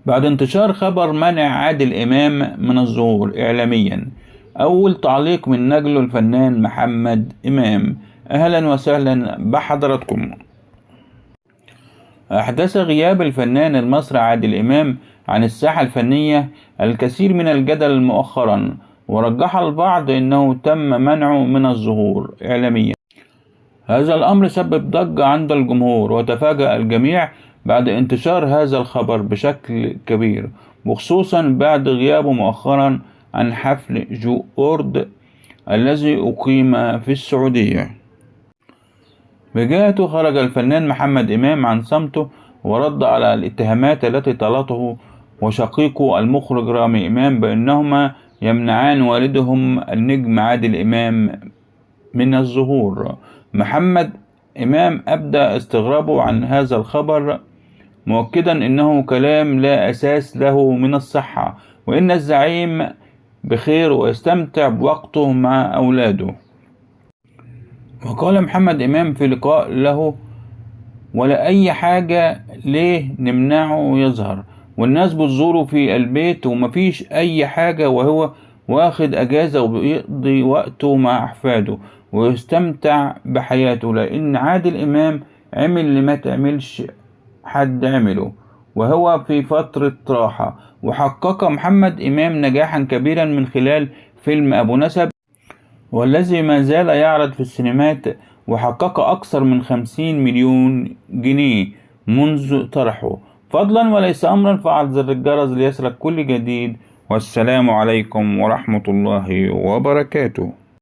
بعد انتشار خبر منع عادل إمام من الظهور إعلاميا. أول تعليق من نجله الفنان محمد إمام: أهلا وسهلا بحضراتكم. أحدث غياب الفنان المصري عادل إمام عن الساحة الفنية الكثير من الجدل مؤخرا، ورجح البعض أنه تم منعه من الظهور إعلاميا. هذا الأمر سبب ضجة عند الجمهور، وتفاجأ الجميع بعد انتشار هذا الخبر بشكل كبير، وخصوصا بعد غيابه مؤخرا عن حفل جو أورد الذي أقيم في السعودية. بجهته خرج الفنان محمد إمام عن صمته ورد على الاتهامات التي طالته وشقيقه المخرج رامي إمام بأنهما يمنعان والدهم النجم عادل إمام من الظهور. محمد إمام أبدى استغرابه عن هذا الخبر، مؤكدا أنه كلام لا أساس له من الصحة، وإن الزعيم بخير ويستمتع بوقته مع أولاده. وقال محمد إمام في لقاء له: ولا أي حاجة، ليه نمنعه يظهر؟ والناس بتزوره في البيت ومفيش أي حاجة، وهو واخد أجازة وبيقضي وقته مع أحفاده ويستمتع بحياته، لأن عادل إمام عمل اللي ما تعملش حد عمله، وهو في فترة راحة. وحقق محمد إمام نجاحا كبيرا من خلال فيلم أبو نسب، والذي ما زال يعرض في السينمات، وحقق أكثر من 50 مليون جنيه منذ طرحه. فضلا وليس أمرا، فعل زر الجرس ليصلك كل جديد. والسلام عليكم ورحمة الله وبركاته.